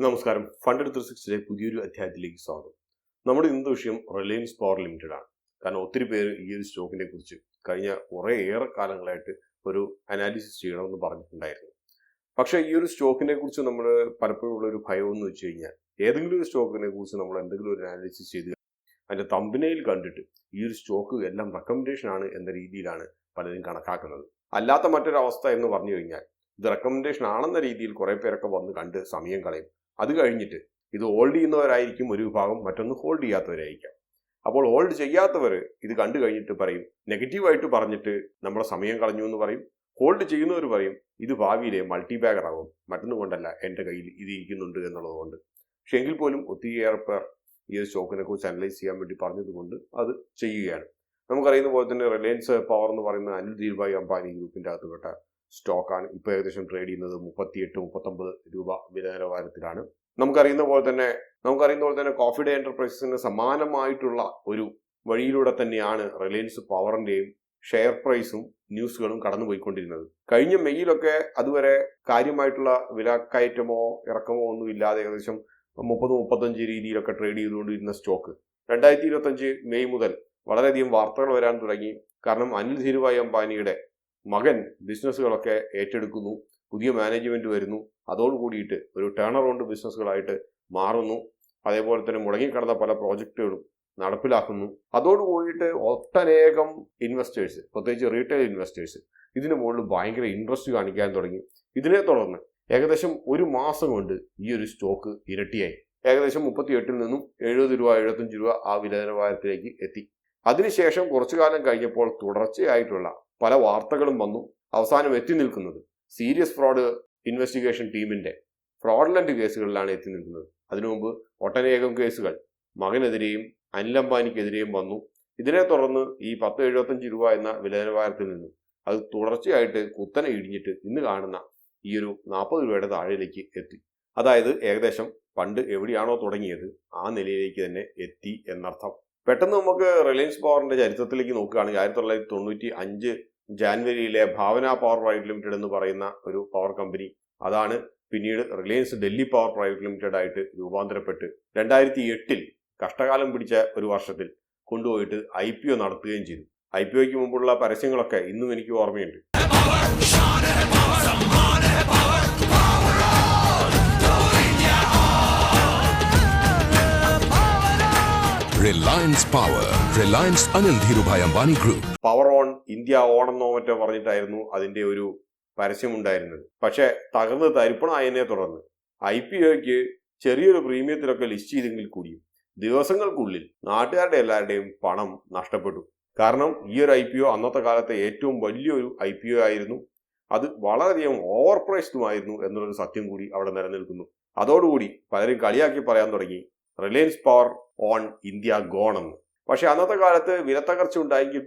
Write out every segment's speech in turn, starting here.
നമസ്കാരം. ഫണ്ട് 360 പുതിയൊരു അധ്യായത്തിലേക്ക് സ്വാഗതം. നമ്മുടെ ഇന്നത്തെ വിഷയം റിലയൻസ് പവർ ലിമിറ്റഡ് ആണ്. കാരണം ഒത്തിരി പേര് ഈ ഒരു സ്റ്റോക്കിനെ കുറിച്ച് കഴിഞ്ഞ ഏറെ കാലങ്ങളായിട്ട് ഒരു അനാലിസിസ് ചെയ്യണമെന്ന് പറഞ്ഞിട്ടുണ്ടായിരുന്നു. പക്ഷേ ഈ ഒരു സ്റ്റോക്കിനെ കുറിച്ച് നമ്മൾ പലപ്പോഴും ഉള്ള ഒരു ഭയം എന്ന് വെച്ച് കഴിഞ്ഞാൽ, ഏതെങ്കിലും ഒരു സ്റ്റോക്കിനെ കുറിച്ച് നമ്മൾ എന്തെങ്കിലും ഒരു അനാലിസിസ് ചെയ്ത് അതിന്റെ തമ്പനയിൽ കണ്ടിട്ട് ഈ ഒരു സ്റ്റോക്ക് എല്ലാം റെക്കമെൻഡേഷൻ ആണ് എന്ന രീതിയിലാണ് പലരും കണക്കാക്കുന്നത്. അല്ലാത്ത മറ്റൊരവസ്ഥ എന്ന് പറഞ്ഞു കഴിഞ്ഞാൽ, ഇത് റെക്കമെൻഡേഷൻ ആണെന്ന രീതിയിൽ കുറെ പേരൊക്കെ വന്ന് കണ്ട് സമയം കളയും. അത് കഴിഞ്ഞിട്ട് ഇത് ഹോൾഡ് ചെയ്യുന്നവരായിരിക്കും ഒരു വിഭാഗം, മറ്റൊന്ന് ഹോൾഡ് ചെയ്യാത്തവരായിരിക്കാം. അപ്പോൾ ഹോൾഡ് ചെയ്യാത്തവർ ഇത് കണ്ടു കഴിഞ്ഞിട്ട് പറയും, നെഗറ്റീവായിട്ട് പറഞ്ഞിട്ട് നമ്മുടെ സമയം കളഞ്ഞു എന്ന് പറയും. ഹോൾഡ് ചെയ്യുന്നവർ പറയും ഇത് ഭാവിയിലെ മൾട്ടി ബാഗർ ആകും, മറ്റൊന്നും കൊണ്ടല്ല, എൻ്റെ കയ്യിൽ ഇത് ഇരിക്കുന്നുണ്ട് എന്നുള്ളത് കൊണ്ട്. പക്ഷെ എങ്കിൽ പോലും ഒത്തിരിയേറെ പേർ ഈ ഒരു സ്റ്റോക്കിനെ കുറിച്ച് അനലൈസ് ചെയ്യാൻ വേണ്ടി പറഞ്ഞതുകൊണ്ട് അത് ചെയ്യുകയാണ്. നമുക്കറിയുന്ന പോലെ തന്നെ റിലയൻസ് പവർ എന്ന് പറയുന്ന അനിൽ ധീർഭായ് അംബാനി ഗ്രൂപ്പിന്റെ അകത്തുപെട്ട സ്റ്റോക്കാണ്. ഇപ്പോൾ ഏകദേശം ട്രേഡ് ചെയ്യുന്നത് 38-39 രൂപ വില നിലവാരത്തിലാണ്. നമുക്കറിയുന്ന പോലെ തന്നെ കോഫി ഡേ എന്റർപ്രൈസസിന് സമാനമായിട്ടുള്ള ഒരു വഴിയിലൂടെ തന്നെയാണ് റിലയൻസ് പവറിന്റെയും ഷെയർ പ്രൈസും ന്യൂസുകളും കടന്നുപോയിക്കൊണ്ടിരുന്നത്. കഴിഞ്ഞ മെയ്യിലൊക്കെ അതുവരെ കാര്യമായിട്ടുള്ള വിലക്കയറ്റമോ ഇറക്കമോ ഒന്നും ഇല്ലാതെ ഏകദേശം 30-35 രീതിയിലൊക്കെ ട്രേഡ് ചെയ്തുകൊണ്ടിരുന്ന സ്റ്റോക്ക് 2025 മെയ് മുതൽ വളരെയധികം വാർത്തകൾ വരാൻ തുടങ്ങി. കാരണം അനിൽ ധീർഭായ് അംബാനിയുടെ മകൻ ബിസിനസ്സുകളൊക്കെ ഏറ്റെടുക്കുന്നു, പുതിയ മാനേജ്മെന്റ് വരുന്നു, അതോടുകൂടിയിട്ട് ഒരു ടേൺ അറൗണ്ട് ബിസിനസ്സുകളായിട്ട് മാറുന്നു. അതേപോലെ തന്നെ മുടങ്ങിക്കിടന്ന പല പ്രോജക്റ്റുകളും നടപ്പിലാക്കുന്നു. അതോടുകൂടിയിട്ട് ഒട്ടനേകം ഇൻവെസ്റ്റേഴ്സ്, പ്രത്യേകിച്ച് റീറ്റെയിൽ ഇൻവെസ്റ്റേഴ്സ് ഇതിന് മുകളിൽ ഭയങ്കര ഇൻട്രസ്റ്റ് കാണിക്കാൻ തുടങ്ങി. ഇതിനെ തുടർന്ന് ഏകദേശം ഒരു മാസം കൊണ്ട് ഈ ഒരു സ്റ്റോക്ക് ഇരട്ടിയായി. ഏകദേശം 38 നിന്നും 70 രൂപ 75 രൂപ ആ വില നിലവാരത്തിലേക്ക് എത്തി. അതിനുശേഷം കുറച്ചു കാലം കഴിഞ്ഞപ്പോൾ തുടർച്ചയായിട്ടുള്ള പല വാർത്തകളും വന്നു. അവസാനം എത്തി നിൽക്കുന്നത് സീരിയസ് ഫ്രോഡ് ഇൻവെസ്റ്റിഗേഷൻ ടീമിന്റെ ഫ്രോഡലന്റ് കേസുകളിലാണ് എത്തി നിൽക്കുന്നത്. അതിനു മുമ്പ് ഒട്ടനേകം കേസുകൾ മകനെതിരെയും അനിൽ അംബാനിക്കെതിരെയും വന്നു. ഇതിനെ തുടർന്ന് ഈ 10.75 രൂപ എന്ന വില നിലവാരത്തിൽ നിന്നും അത് തുടർച്ചയായിട്ട് കുത്തനെ ഇടിഞ്ഞിട്ട് ഇന്ന് കാണുന്ന ഈ ഒരു 40 രൂപയുടെ താഴേക്ക് എത്തി. അതായത് ഏകദേശം പണ്ട് എവിടെയാണോ തുടങ്ങിയത് ആ നിലയിലേക്ക് തന്നെ എത്തി എന്നർത്ഥം. പെട്ടെന്ന് നമുക്ക് റിലയൻസ് പവറിന്റെ ചരിത്രത്തിലേക്ക് നോക്കുകയാണെങ്കിൽ 1995 ജാനുവരിയിലെ ഭാവന പവർ പ്രൈവറ്റ് ലിമിറ്റഡ് എന്ന് പറയുന്ന ഒരു പവർ കമ്പനി, അതാണ് പിന്നീട് Reliance Delhi power private limited ആയിട്ട് രൂപാന്തരപ്പെട്ട് 2008 കഷ്ടകാലം പിടിച്ച ഒരു വർഷത്തിൽ കൊണ്ടുപോയിട്ട് IPO നടത്തുകയും ചെയ്തു. IPOയ്ക്ക് മുമ്പുള്ള പരസ്യങ്ങളൊക്കെ ഇന്നും എനിക്ക് ഓർമ്മയുണ്ട്. Reliance power, Reliance Anil Dhirubhai Ambani group. Power on India ഓണെന്നോ മറ്റോ പറഞ്ഞിട്ടായിരുന്നു അതിന്റെ ഒരു പരസ്യമുണ്ടായിരുന്നത്. പക്ഷെ തകർന്ന് തരിപ്പണായതിനെ തുടർന്ന് IPOയ്ക്ക് ചെറിയൊരു പ്രീമിയത്തിലൊക്കെ ലിസ്റ്റ് ചെയ്തെങ്കിൽ കൂടിയും ദിവസങ്ങൾക്കുള്ളിൽ നാട്ടുകാരുടെ എല്ലാവരുടെയും പണം നഷ്ടപ്പെട്ടു. കാരണം ഈ ഒരു IPO അന്നത്തെ കാലത്തെ ഏറ്റവും വലിയൊരു IPO ആയിരുന്നു. അത് വളരെയധികം ഓവർ പ്രൈസ്ഡുമായിരുന്നു എന്നുള്ളൊരു സത്യം കൂടി അവിടെ നിലനിൽക്കുന്നു. അതോടുകൂടി പലരും കളിയാക്കി പറയാൻ തുടങ്ങി Reliance power on India gone എന്ന്. പക്ഷെ അന്നത്തെ കാലത്ത് വിലത്തകർച്ച ഉണ്ടായെങ്കിൽ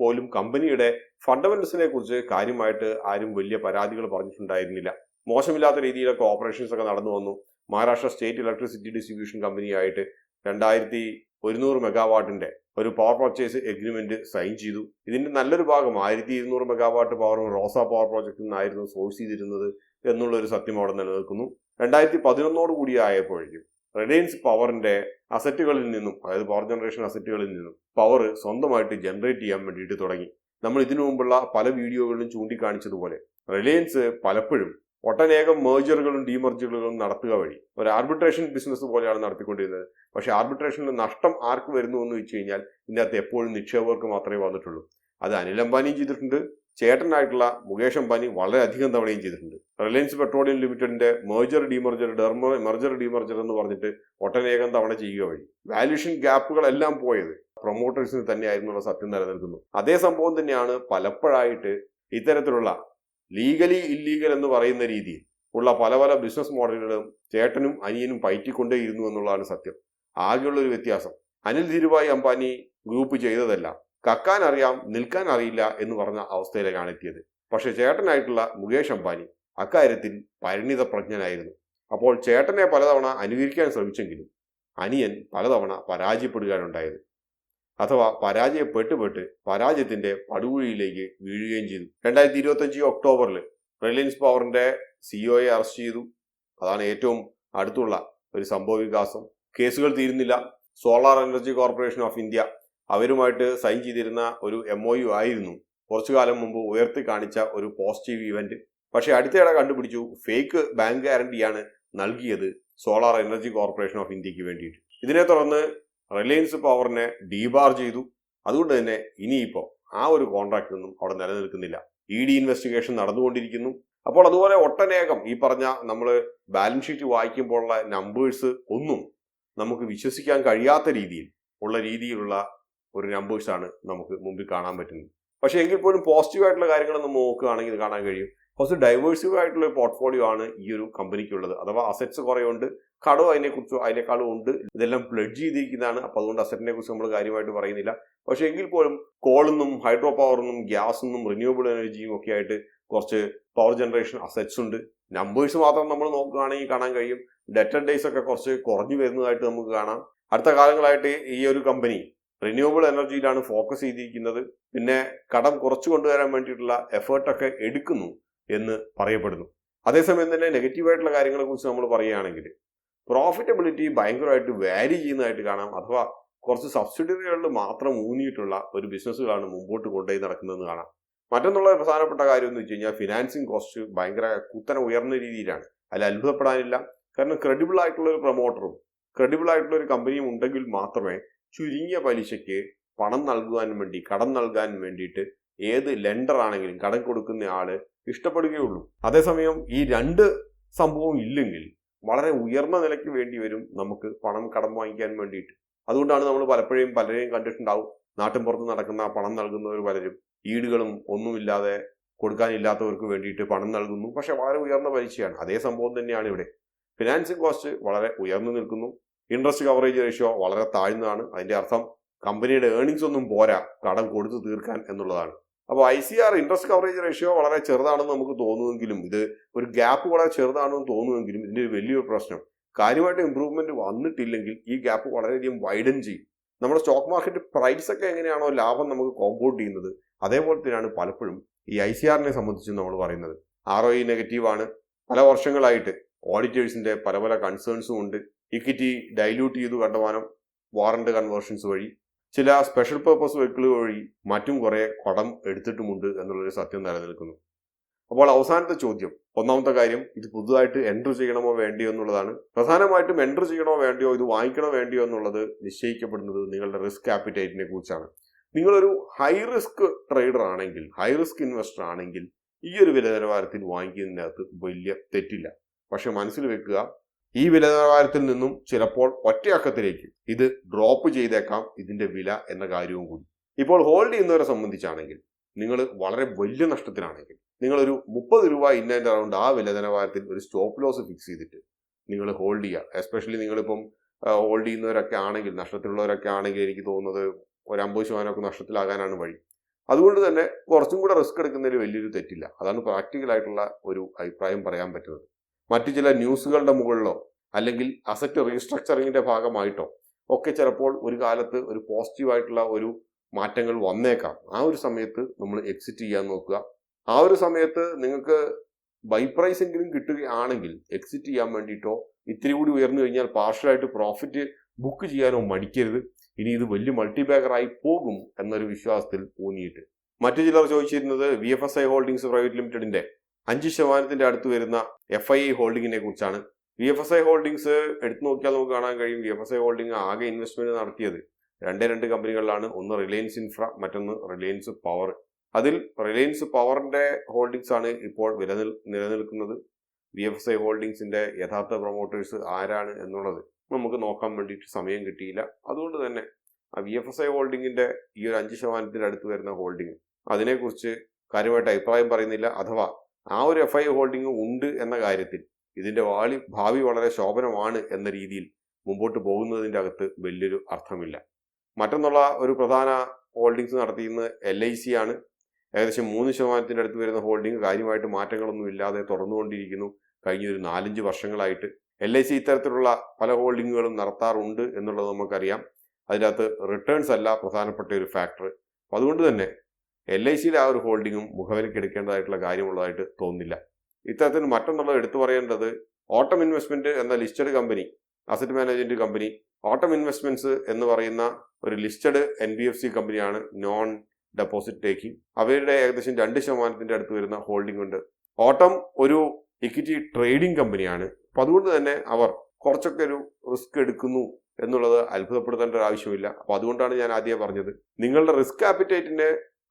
പോലും കമ്പനിയുടെ ഫണ്ടമെന്റൽസിനെ കുറിച്ച് കാര്യമായിട്ട് ആരും വലിയ പരാതികൾ പറഞ്ഞിട്ടുണ്ടായിരുന്നില്ല. മോശമില്ലാത്ത രീതിയിലൊക്കെ ഓപ്പറേഷൻസ് ഒക്കെ നടന്നു വന്നു. മഹാരാഷ്ട്ര സ്റ്റേറ്റ് ഇലക്ട്രിസിറ്റി ഡിസ്ട്രിബ്യൂഷൻ കമ്പനിയായിട്ട് 2100 മെഗാവാട്ടിന്റെ ഒരു പവർ പർച്ചേസ് എഗ്രിമെന്റ് സൈൻ ചെയ്തു. ഇതിന്റെ നല്ലൊരു ഭാഗം 1200 മെഗാവാട്ട് പവർ റോസ പവർ പ്രോജക്റ്റിൽ നിന്നായിരുന്നു സോഴ്സ് ചെയ്തിരുന്നത് എന്നുള്ളൊരു സത്യം അവിടെ നിലനിൽക്കുന്നു. 2011 കൂടി ആയപ്പോഴേക്കും റിലയൻസ് പവറിന്റെ അസറ്റുകളിൽ നിന്നും, അതായത് പവർ ജനറേഷൻ അസറ്റുകളിൽ നിന്നും പവർ സ്വന്തമായിട്ട് ജനറേറ്റ് ചെയ്യാൻ വേണ്ടിയിട്ട് തുടങ്ങി. നമ്മൾ ഇതിനു മുമ്പുള്ള പല വീഡിയോകളിലും ചൂണ്ടിക്കാണിച്ചതുപോലെ റിലയൻസ് പലപ്പോഴും ഒട്ടനേകം മേജറുകളും ഡീമർജറുകളും നടത്തുക വഴി ഒരു ആർബിട്രേഷൻ ബിസിനസ് പോലെയാണ് നടത്തിക്കൊണ്ടിരുന്നത്. പക്ഷെ ആർബിട്രേഷനിൽ നഷ്ടം ആർക്ക് വരുന്നു എന്ന് വെച്ച് കഴിഞ്ഞാൽ ഇതിനകത്ത് എപ്പോഴും നിക്ഷേപകർക്ക് മാത്രമേ വന്നിട്ടുള്ളൂ. അത് അനിൽ അംബാനിയും ചെയ്തിട്ടുണ്ട്, ചേട്ടനായിട്ടുള്ള മുകേഷ് അംബാനി വളരെയധികം തവണയും ചെയ്തിട്ടുണ്ട്. റിലയൻസ് പെട്രോളിയം ലിമിറ്റഡിന്റെ മെർജർ ഡീമർജർ എന്ന് പറഞ്ഞിട്ട് ഒട്ടനേകം തവണ ചെയ്യുക വഴി വാല്യൂഷൻ ഗ്യാപ്പുകളെല്ലാം പോയത് പ്രൊമോട്ടേഴ്സിന് തന്നെയായിരുന്നുള്ള സത്യം നിലനിൽക്കുന്നു. അതേ സംഭവം തന്നെയാണ് പലപ്പോഴായിട്ട് ഇത്തരത്തിലുള്ള ലീഗലി ഇല്ലീഗൽ എന്ന് പറയുന്ന രീതിയിൽ ഉള്ള പല ബിസിനസ് മോഡലുകളും ചേട്ടനും അനിയനും പയറ്റിക്കൊണ്ടേയിരുന്നു എന്നുള്ളതാണ് സത്യം. ആകെയുള്ളൊരു വ്യത്യാസം അനിൽ ധീർഭായ് അംബാനി ഗ്രൂപ്പ് ചെയ്തതല്ല കക്കാൻ അറിയാം നിൽക്കാൻ അറിയില്ല എന്ന് പറഞ്ഞ അവസ്ഥയിലേക്കാണ് എത്തിയത്. പക്ഷെ ചേട്ടനായിട്ടുള്ള മുകേഷ് അംബാനി അക്കാര്യത്തിൽ പരിണിത പ്രജ്ഞനായിരുന്നു. അപ്പോൾ ചേട്ടനെ പലതവണ അനുകരിക്കാൻ ശ്രമിച്ചെങ്കിലും അനിയൻ പലതവണ പരാജയപ്പെടുകയാണുണ്ടായത്. അഥവാ പരാജയപ്പെട്ട് പരാജയത്തിന്റെ പടുകുഴിയിലേക്ക് വീഴുകയും ചെയ്തു. 2025 ഒക്ടോബറിൽ റിലയൻസ് പവറിന്റെ CEOയെ അറസ്റ്റ് ചെയ്തു. അതാണ് ഏറ്റവും അടുത്തുള്ള ഒരു സംഭവ വികാസം. കേസുകൾ തീരുന്നില്ല. Solar energy corporation of India അവരുമായിട്ട് സൈൻ ചെയ്തിരുന്ന ഒരു MOU ആയിരുന്നു കുറച്ചു കാലം മുമ്പ് ഉയർത്തി കാണിച്ച ഒരു പോസിറ്റീവ് ഇവന്റ്. പക്ഷെ അടുത്തിടെ കണ്ടുപിടിച്ചു ഫേക്ക് ബാങ്ക് ഗ്യാരണ്ടിയാണ് നൽകിയത് സോളാർ എനർജി കോർപ്പറേഷൻ ഓഫ് ഇന്ത്യക്ക് വേണ്ടിയിട്ട്. ഇതിനെ തുടർന്ന് റിലയൻസ് പവറിനെ ഡീബാർ ചെയ്തു. അതുകൊണ്ട് തന്നെ ഇനിയിപ്പോൾ ആ ഒരു കോൺട്രാക്റ്റ് ഒന്നും അവിടെ നിലനിൽക്കുന്നില്ല. ED ഇൻവെസ്റ്റിഗേഷൻ നടന്നുകൊണ്ടിരിക്കുന്നു. അപ്പോൾ അതുപോലെ ഒട്ടനേകം ഈ പറഞ്ഞ നമ്മൾ ബാലൻസ് ഷീറ്റ് വായിക്കുമ്പോഴുള്ള നമ്പേഴ്സ് ഒന്നും നമുക്ക് വിശ്വസിക്കാൻ കഴിയാത്ത രീതിയിലുള്ള ഒരു നമ്പേഴ്സാണ് നമുക്ക് മുമ്പിൽ കാണാൻ പറ്റുന്നത്. പക്ഷേ എങ്കിൽ പോലും പോസിറ്റീവായിട്ടുള്ള കാര്യങ്ങളൊന്നും നോക്കുകയാണെങ്കിൽ കാണാൻ കഴിയും. കുറച്ച് ഡൈവേഴ്സിഫൈഡ് ആയിട്ടുള്ള ഒരു പോർട്ട്ഫോളിയോ ആണ് ഈ ഒരു കമ്പനിക്കുള്ളത്. അഥവാ അസറ്റ്സ് കുറേ ഉണ്ട്, കടവും അതിനേക്കാളും ഉണ്ട്. ഇതെല്ലാം പ്ലെഡ്ജ് ചെയ്തിരിക്കുന്നതാണ്. അപ്പോൾ അതുകൊണ്ട് അസറ്റിനെ കുറിച്ച് നമ്മൾ കാര്യമായിട്ട് പറയുന്നില്ല. പക്ഷേ എങ്കിൽ പോലും കോളെന്നും ഹൈഡ്രോ പവറെന്നും ഗ്യാസെന്നും റിന്യൂവബിൾ എനർജിയും ഒക്കെ ആയിട്ട് കുറച്ച് പവർ ജനറേഷൻ അസറ്റ്സ് ഉണ്ട്. നമ്പേഴ്സ് മാത്രം നമ്മൾ നോക്കുകയാണെങ്കിൽ കാണാൻ കഴിയും ഡെറ്റർ ഡേയ്സ് ഒക്കെ കുറച്ച് കുറഞ്ഞു വരുന്നതായിട്ട് നമുക്ക് കാണാം. അടുത്ത കാലങ്ങളായിട്ട് ഈ ഒരു കമ്പനി റിന്യൂവബിൾ എനർജിയിലാണ് ഫോക്കസ് ചെയ്തിരിക്കുന്നത്. പിന്നെ കടം കുറച്ചു കൊണ്ടുവരാൻ വേണ്ടിയിട്ടുള്ള എഫേർട്ടൊക്കെ എടുക്കുന്നു എന്ന് പറയപ്പെടുന്നു. അതേസമയം തന്നെ നെഗറ്റീവായിട്ടുള്ള കാര്യങ്ങളെ കുറിച്ച് നമ്മൾ പറയുകയാണെങ്കിൽ പ്രോഫിറ്റബിലിറ്റി ഭയങ്കരമായിട്ട് വാരി ചെയ്യുന്നതായിട്ട് കാണാം. അഥവാ കുറച്ച് സബ്സിഡിയറികളിൽ മാത്രം ഊന്നിയിട്ടുള്ള ഒരു ബിസിനസ്സുകളാണ് മുമ്പോട്ട് കൊണ്ടുപോയി നടക്കുന്നതെന്ന് കാണാം. മറ്റൊന്നുള്ള പ്രധാനപ്പെട്ട കാര്യം എന്ന് വെച്ച് കഴിഞ്ഞാൽ ഫിനാൻസിങ് കോസ്റ്റ് ഭയങ്കര കുത്തനെ ഉയർന്ന രീതിയിലാണ്. അതിൽ അത്ഭുതപ്പെടാനില്ല. കാരണം ക്രെഡിബിൾ ആയിട്ടുള്ള ഒരു പ്രൊമോട്ടറും ക്രെഡിബിൾ ആയിട്ടുള്ള ഒരു കമ്പനിയും ഉണ്ടെങ്കിൽ മാത്രമേ ചുരുങ്ങിയ പലിശയ്ക്ക് പണം നൽകുവാൻ വേണ്ടി കടം നൽകാൻ വേണ്ടിയിട്ട് ഏത് ലെൻഡർ ആണെങ്കിലും കടം കൊടുക്കുന്ന ആള് ഇഷ്ടപ്പെടുകയുള്ളൂ. അതേസമയം ഈ രണ്ട് സംഭവം ഇല്ലെങ്കിൽ വളരെ ഉയർന്ന നിലയ്ക്ക് വേണ്ടി വരും നമുക്ക് പണം കടം വാങ്ങിക്കാൻ വേണ്ടിയിട്ട്. അതുകൊണ്ടാണ് നമ്മൾ പലരെയും കണ്ടിട്ടുണ്ടാവും നാട്ടിൻ പുറത്ത് നടക്കുന്ന പണം നൽകുന്നവർ പലരും ഈടുകളും ഒന്നുമില്ലാതെ കൊടുക്കാനില്ലാത്തവർക്ക് വേണ്ടിയിട്ട് പണം നൽകുന്നു. പക്ഷെ വളരെ ഉയർന്ന പലിശയാണ്. അതേ സംഭവം തന്നെയാണ് ഇവിടെ. ഫിനാൻസിങ് കോസ്റ്റ് വളരെ ഉയർന്നു നിൽക്കുന്നു. ഇൻട്രസ്റ്റ് കവറേജ് റേഷ്യോ വളരെ താഴ്ന്നതാണ്. അതിന്റെ അർത്ഥം കമ്പനിയുടെ ഏർണിങ്സ് ഒന്നും പോരാ കടം കൊടുത്തു തീർക്കാൻ എന്നുള്ളതാണ്. അപ്പോൾ ICR ഇൻട്രസ്റ്റ് കവറേജ് റേഷ്യോ വളരെ ചെറുതാണെന്ന് നമുക്ക് തോന്നുമെങ്കിലും ഇത് ഒരു ഗ്യാപ്പ് വളരെ ചെറുതാണെന്ന് തോന്നുമെങ്കിലും ഇതിന്റെ ഒരു വലിയൊരു പ്രശ്നം കാര്യമായിട്ട് ഇമ്പ്രൂവ്മെന്റ് വന്നിട്ടില്ലെങ്കിൽ ഈ ഗ്യാപ്പ് വളരെയധികം വൈഡൻ ചെയ്യും. നമ്മുടെ സ്റ്റോക്ക് മാർക്കറ്റ് പ്രൈസ് ഒക്കെ എങ്ങനെയാണോ ലാഭം നമുക്ക് കോമ്പൗണ്ട് ചെയ്യുന്നത് അതേപോലെ തന്നെയാണ് പലപ്പോഴും ഈ ICRനെ സംബന്ധിച്ച് നമ്മൾ പറയുന്നത്. ROE നെഗറ്റീവാണ്. പല വർഷങ്ങളായിട്ട് ഓഡിറ്റേഴ്സിന്റെ പല കൺസേൺസും ഉണ്ട്. ഇക്വിറ്റി ഡൈല്യൂട്ട് ചെയ്തു കണ്ടമാനം വാറന്റ് കൺവേർഷൻസ് വഴി ചില സ്പെഷ്യൽ പർപ്പസ് വെഹിക്കിളുകൾ വഴി മറ്റും കുറെ കടം എടുത്തിട്ടുമുണ്ട് എന്നുള്ളൊരു സത്യം നിലനിൽക്കുന്നു. അപ്പോൾ അവസാനത്തെ ചോദ്യം, ഒന്നാമത്തെ കാര്യം ഇത് പുതുതായിട്ട് എൻട്രി ചെയ്യണമോ വേണ്ടിയോ എന്നുള്ളതാണ്. പ്രധാനമായിട്ടും എൻട്രി ചെയ്യണമോ വേണ്ടിയോ ഇത് വാങ്ങിക്കണോ വേണ്ടിയോ എന്നുള്ളത് നിശ്ചയിക്കപ്പെടുന്നത് നിങ്ങളുടെ റിസ്ക് ആപ്പിറ്റൈറ്റിനെ കുറിച്ചാണ്. നിങ്ങളൊരു ഹൈ റിസ്ക് ട്രേഡർ ആണെങ്കിൽ, ഹൈ റിസ്ക് ഇൻവെസ്റ്റർ ആണെങ്കിൽ ഈ ഒരു വില നിലവാരത്തിൽ വാങ്ങിക്കുന്നതിനകത്ത് വലിയ തെറ്റില്ല. പക്ഷെ മനസ്സിൽ വെക്കുക, ഈ വില നിലവാരത്തിൽ നിന്നും ചിലപ്പോൾ ഒറ്റയക്കത്തിലേക്ക് ഇത് ഡ്രോപ്പ് ചെയ്തേക്കാം ഇതിന്റെ വില എന്ന കാര്യവും കൂടി. ഇപ്പോൾ ഹോൾഡ് ചെയ്യുന്നവരെ സംബന്ധിച്ചാണെങ്കിൽ നിങ്ങൾ വളരെ വലിയ നഷ്ടത്തിലാണെങ്കിൽ നിങ്ങളൊരു 30 രൂപ ഇൻ ആൻഡ് അറൗണ്ട് ആ വില നിലവാരത്തിൽ ഒരു സ്റ്റോപ്പ് ലോസ് ഫിക്സ് ചെയ്തിട്ട് നിങ്ങൾ ഹോൾഡ് ചെയ്യുക. എസ്പെഷ്യലി നിങ്ങളിപ്പം ഹോൾഡ് ചെയ്യുന്നവരൊക്കെ ആണെങ്കിൽ, നഷ്ടത്തിലുള്ളവരൊക്കെ ആണെങ്കിൽ എനിക്ക് തോന്നുന്നത് ഒരു 50% നഷ്ടത്തിലാകാനാണ് വഴി. അതുകൊണ്ട് തന്നെ കുറച്ചും കൂടെ റിസ്ക് എടുക്കുന്നതിൽ വലിയൊരു തെറ്റില്ല. അതാണ് പ്രാക്ടിക്കലായിട്ടുള്ള ഒരു അഭിപ്രായം പറയാൻ പറ്റുന്നത്. മറ്റു ചില ന്യൂസുകളുടെ മുകളിലോ അല്ലെങ്കിൽ അസറ്റ് റീസ്ട്രക്ചറിങ്ങിന്റെ ഭാഗമായിട്ടോ ഒക്കെ ചിലപ്പോൾ ഒരു കാലത്ത് ഒരു പോസിറ്റീവായിട്ടുള്ള ഒരു മാറ്റങ്ങൾ വന്നേക്കാം. ആ ഒരു സമയത്ത് നമ്മൾ എക്സിറ്റ് ചെയ്യാൻ നോക്കുക. ആ ഒരു സമയത്ത് നിങ്ങൾക്ക് ബൈ പ്രൈസ് എങ്കിലും കിട്ടുകയാണെങ്കിൽ എക്സിറ്റ് ചെയ്യാൻ വേണ്ടിയിട്ടോ ഇത്തിരി കൂടി ഉയർന്നു കഴിഞ്ഞാൽ പാർഷ്യലായിട്ട് പ്രോഫിറ്റ് ബുക്ക് ചെയ്യാനോ മടിക്കരുത്. ഇനി ഇത് വലിയ മൾട്ടിബാഗറായി പോകും എന്നൊരു വിശ്വാസത്തിൽ ഊന്നിയിട്ട്. മറ്റു ചിലർ ചോദിച്ചിരുന്നത് VFSI ഹോൾഡിംഗ്സ് പ്രൈവറ്റ് ലിമിറ്റഡിന്റെ 5% അടുത്ത് വരുന്ന FII ഹോൾഡിങ്ങിനെ കുറിച്ചാണ്. VFSI ഹോൾഡിംഗ്സ് എടുത്തു നോക്കിയാൽ നമുക്ക് കാണാൻ കഴിയും VFSI ഹോൾഡിംഗ് ആകെ ഇൻവെസ്റ്റ്മെന്റ് നടത്തിയത് രണ്ട് കമ്പനികളിലാണ്. ഒന്ന് റിലയൻസ് ഇൻഫ്ര, മറ്റൊന്ന് റിലയൻസ് പവർ. അതിൽ റിലയൻസ് പവറിന്റെ ഹോൾഡിംഗ്സ് ആണ് ഇപ്പോൾ നിലനിൽക്കുന്നത്. VFSI ഹോൾഡിംഗ്സിന്റെ യഥാർത്ഥ പ്രൊമോട്ടേഴ്സ് ആരാണ് എന്നുള്ളത് നമുക്ക് നോക്കാൻ വേണ്ടിയിട്ട് സമയം കിട്ടിയില്ല. അതുകൊണ്ട് തന്നെ ആ VFSI ഹോൾഡിങ്ങിന്റെ ഈ ഒരു 5% അടുത്ത് വരുന്ന ഹോൾഡിംഗ് അതിനെക്കുറിച്ച് കാര്യമായിട്ട് അഭിപ്രായം പറയുന്നില്ല. അഥവാ ആ ഒരു FI ഹോൾഡിംഗ് ഉണ്ട് എന്ന കാര്യത്തിൽ ഇതിന്റെ ഭാവി വളരെ ശോഭനമാണ് എന്ന രീതിയിൽ മുമ്പോട്ട് പോകുന്നതിൻ്റെ അകത്ത് വലിയൊരു അർത്ഥമില്ല. മറ്റൊന്നുള്ള ഒരു പ്രധാന ഹോൾഡിംഗ്സ് നടത്തിയിരുന്നത് LIC ആണ്. ഏകദേശം 3% അടുത്ത് വരുന്ന ഹോൾഡിംഗ് കാര്യമായിട്ട് മാറ്റങ്ങളൊന്നും ഇല്ലാതെ തുടർന്നുകൊണ്ടിരിക്കുന്നു കഴിഞ്ഞ ഒരു 4-5 വർഷങ്ങളായിട്ട്. LIC ഇത്തരത്തിലുള്ള പല ഹോൾഡിങ്ങുകളും നടത്താറുണ്ട് എന്നുള്ളത് നമുക്കറിയാം. അതിനകത്ത് റിട്ടേൺസ് അല്ല പ്രധാനപ്പെട്ട ഒരു ഫാക്ടർ. അപ്പം അതുകൊണ്ട് തന്നെ LICയിലെ ആ ഒരു ഹോൾഡിങ്ങും മുഖവിലയ്ക്ക് എടുക്കേണ്ടതായിട്ടുള്ള കാര്യമുള്ളതായിട്ട് തോന്നുന്നില്ല. ഇത്തരത്തിൽ മറ്റൊന്നുള്ളത് എടുത്തു പറയേണ്ടത് ഓട്ടം ഇൻവെസ്റ്റ്മെന്റ് എന്ന listed company, asset management company, ഓട്ടം ഇൻവെസ്റ്റ്മെന്റ്സ് എന്ന് പറയുന്ന ഒരു ലിസ്റ്റഡ് NBFC കമ്പനിയാണ്, നോൺ ഡെപ്പോസിറ്റ് ടേക്കിംഗ്. അവരുടെ ഏകദേശം 2% അടുത്ത് വരുന്ന ഹോൾഡിംഗ് ഉണ്ട്. ഓട്ടം ഒരു ഇക്വിറ്റി ട്രേഡിംഗ് കമ്പനിയാണ്. അപ്പൊ അതുകൊണ്ട് തന്നെ അവർ കുറച്ചൊക്കെ ഒരു റിസ്ക് എടുക്കുന്നു എന്നുള്ളത് അത്ഭുതപ്പെടുത്തേണ്ട ഒരു ആവശ്യമില്ല. അപ്പൊ അതുകൊണ്ടാണ് ഞാൻ ആദ്യം പറഞ്ഞത്, നിങ്ങളുടെ റിസ്ക് ആപ്പിറ്റൈറ്റിന്റെ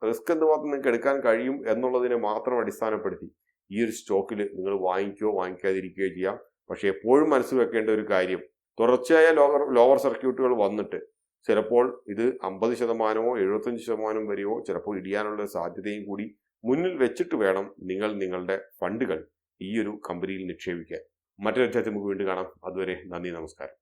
റിസ്ക് എന്തുമാത്രം നിങ്ങൾക്ക് എടുക്കാൻ കഴിയും എന്നുള്ളതിനെ മാത്രം അടിസ്ഥാനപ്പെടുത്തി ഈ ഒരു സ്റ്റോക്കിൽ നിങ്ങൾ വാങ്ങിക്കുകയോ വാങ്ങിക്കാതിരിക്കുകയോ ചെയ്യാം. പക്ഷെ എപ്പോഴും മനസ്സിൽ വെക്കേണ്ട ഒരു കാര്യം, തുടർച്ചയായ ലോവർ സർക്യൂട്ടുകൾ വന്നിട്ട് ചിലപ്പോൾ ഇത് 50%, 75% വരെയോ ചിലപ്പോൾ ഇടിയാനുള്ള സാധ്യതയും കൂടി മുന്നിൽ വെച്ചിട്ട് വേണം നിങ്ങൾ നിങ്ങളുടെ ഫണ്ടുകൾ ഈ ഒരു കമ്പനിയിൽ നിക്ഷേപിക്കാൻ. മറ്റൊരു ചർച്ച നമുക്ക് വീണ്ടും കാണാം. അതുവരെ നന്ദി, നമസ്കാരം.